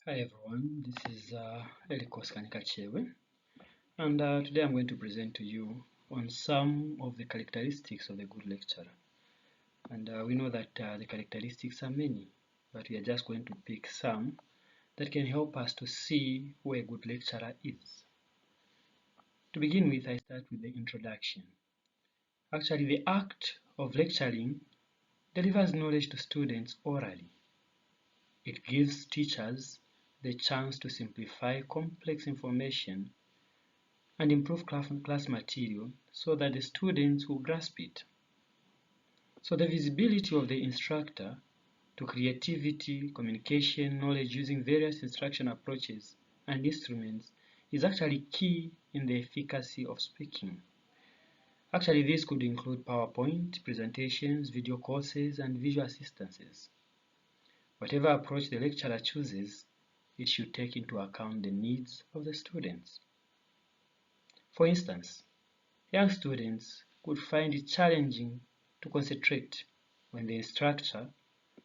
Hi everyone, this is Elikos Kanikachewe, and today I'm going to present to you on some of the characteristics of a good lecturer. And we know that the characteristics are many, but we are just going to pick some that can help us to see who a good lecturer is. To begin with, I start with the introduction. Actually, the act of lecturing delivers knowledge to students orally. It gives teachers the chance to simplify complex information and improve class material so that the students will grasp it. So the visibility of the instructor to creativity, communication, knowledge using various instruction approaches and instruments is actually key in the efficacy of speaking. Actually, this could include PowerPoint, presentations, video courses, and visual assistances. Whatever approach the lecturer chooses, it should take into account the needs of the students. For instance, young students could find it challenging to concentrate when the instructor,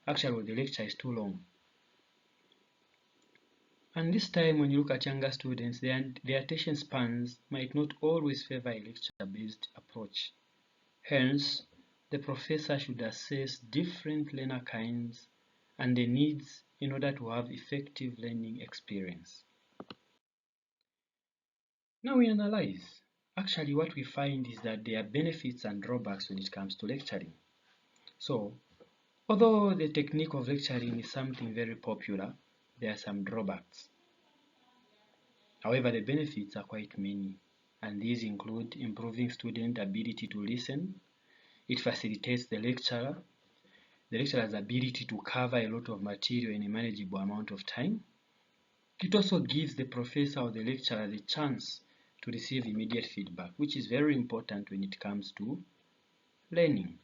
actually the lecture is too long. And this time when you look at younger students, their attention spans might not always favor a lecture-based approach. Hence, the professor should assess different learner kinds and the needs in order to have effective learning experience. Now we analyze. Actually, what we find is that there are benefits and drawbacks when it comes to lecturing. So, although the technique of lecturing is something very popular, there are some drawbacks. However, the benefits are quite many, and these include improving student ability to listen. It facilitates the lecturer's ability to cover a lot of material in a manageable amount of time. It also gives the professor or the lecturer the chance to receive immediate feedback, which is very important when it comes to learning.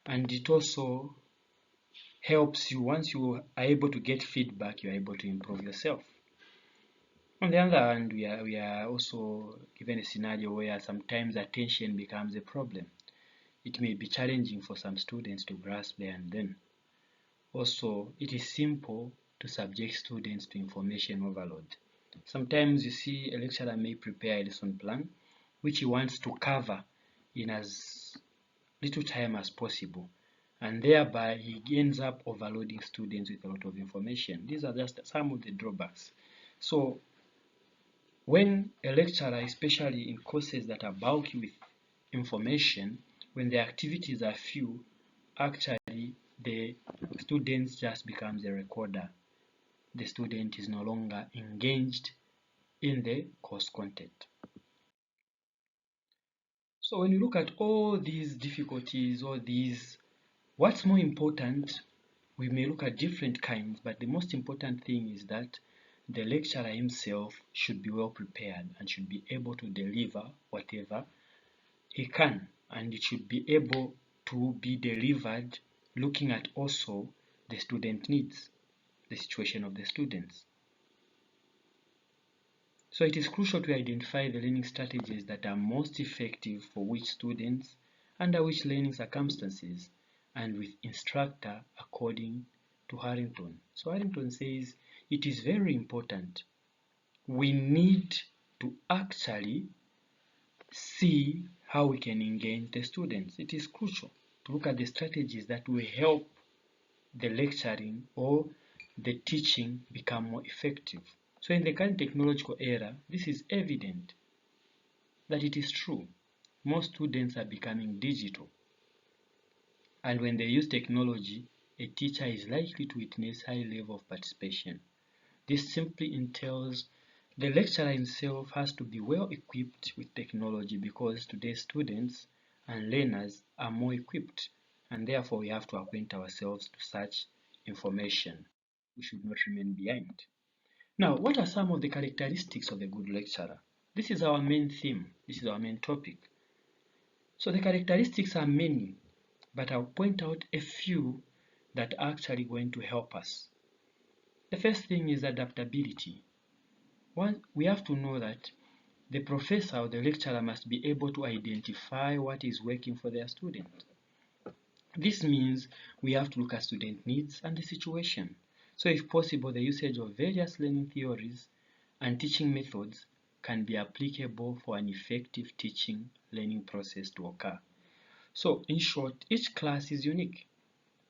And it also helps you, once you are able to get feedback, you are able to improve yourself. On the other hand, we are also given a scenario where sometimes attention becomes a problem. It may be challenging for some students to grasp there and then. Also, it is simple to subject students to information overload. Sometimes you see a lecturer may prepare a lesson plan which he wants to cover in as little time as possible, and thereby he ends up overloading students with a lot of information. These are just some of the drawbacks. So when a lecturer, especially in courses that are bulky with information, when the activities are few, actually the student just becomes a recorder. The student is no longer engaged in the course content. So when you look at all these difficulties, what's more important, we may look at different kinds, but the most important thing is that the lecturer himself should be well prepared and should be able to deliver whatever he can, and it should be able to be delivered looking at also the student needs, the situation of the students. So it is crucial to identify the learning strategies that are most effective for which students, under which learning circumstances, and with instructor according to Harrington. So Harrington says it is very important. We need to actually see how we can engage the students. It is crucial to look at the strategies that will help the lecturing or the teaching become more effective. So in the current technological era, this is evident that it is true. Most students are becoming digital. And when they use technology, a teacher is likely to witness high level of participation. This simply entails the lecturer himself has to be well equipped with technology because today's students and learners are more equipped, and therefore we have to acquaint ourselves to such information. We should not remain behind. Now, what are some of the characteristics of a good lecturer? This is our main theme. This is our main topic. So the characteristics are many, but I'll point out a few that are actually going to help us. The first thing is adaptability. We have to know that the professor or the lecturer must be able to identify what is working for their student. This means we have to look at student needs and the situation. So if possible, the usage of various learning theories and teaching methods can be applicable for an effective teaching learning process to occur. So in short, each class is unique.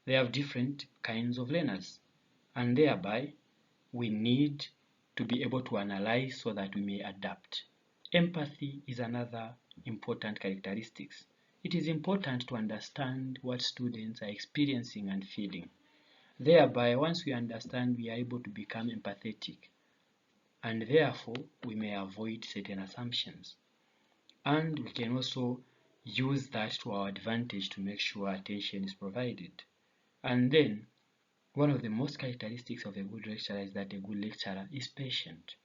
They have different kinds of learners, and thereby we need to be able to analyze so that we may adapt. Empathy is another important characteristic. It is important to understand what students are experiencing and feeling. Thereby, once we understand, we are able to become empathetic, and therefore we may avoid certain assumptions. And we can also use that to our advantage to make sure attention is provided. And then, one of the most characteristics of a good lecturer is that a good lecturer is patient.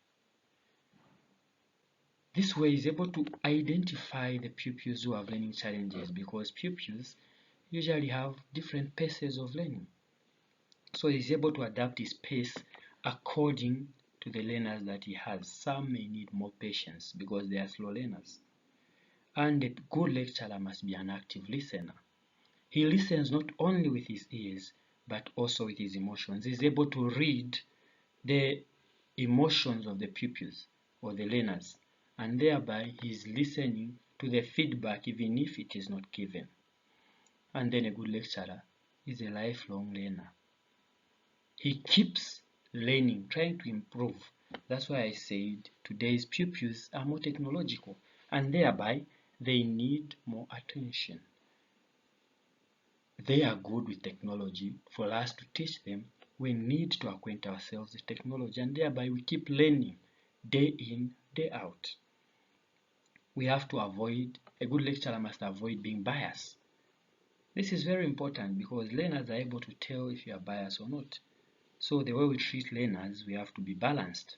This way is able to identify the pupils who have learning challenges, because pupils usually have different paces of learning. So he's able to adapt his pace according to the learners that he has. Some may need more patience because they are slow learners. And a good lecturer must be an active listener. He listens not only with his ears, but also with his emotions. He's able to read the emotions of the pupils or the learners, and thereby he's listening to the feedback even if it is not given. And then a good lecturer is a lifelong learner. He keeps learning, trying to improve. That's why I said today's pupils are more technological, and thereby they need more attention. They are good with technology. For us to teach them, we need to acquaint ourselves with technology, and thereby we keep learning day in, day out. We have to avoid, a good lecturer must avoid being biased. This is very important because learners are able to tell if you are biased or not. So the way we treat learners, we have to be balanced,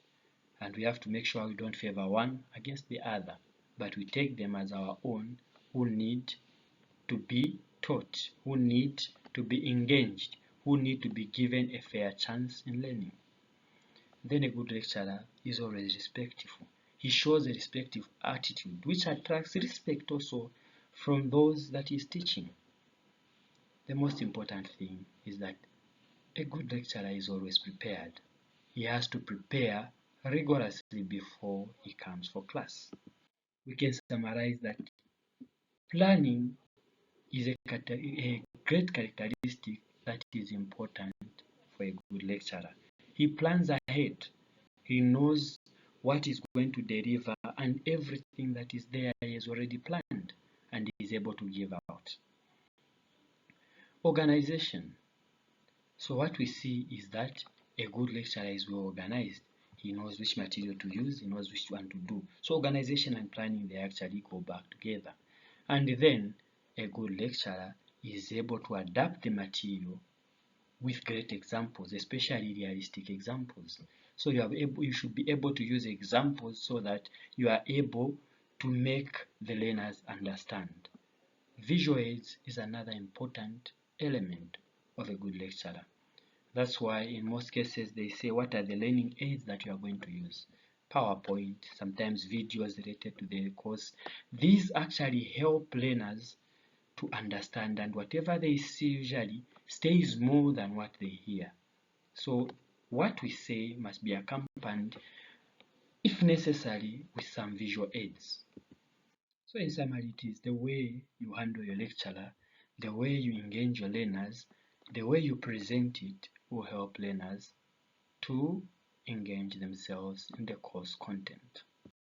and we have to make sure we don't favor one against the other, but we take them as our own who need to be taught, who need to be engaged, who need to be given a fair chance in learning. Then a good lecturer is always respectful. He shows a respectful attitude, which attracts respect also from those that he is teaching. The most important thing is that a good lecturer is always prepared. He has to prepare rigorously before he comes for class. We can summarize that planning is a great characteristic that is important for a good lecturer. He plans ahead. He knows what is going to deliver, and everything that is there he has already planned and is able to give out. Organization. So what we see is that a good lecturer is well organized. He knows which material to use, he knows which one to do. So organization and planning, they actually go back together. And then a good lecturer is able to adapt the material with great examples, especially realistic examples. So you should be able to use examples so that you are able to make the learners understand. Visual aids is another important element of a good lecturer. That's why in most cases they say, what are the learning aids that you are going to use? PowerPoint, sometimes videos related to the course. These actually help learners to understand, and whatever they see usually stays more than what they hear. So what we say must be accompanied, if necessary, with some visual aids. So in summary, it is the way you handle your lecturer, the way you engage your learners, the way you present it will help learners to engage themselves in the course content.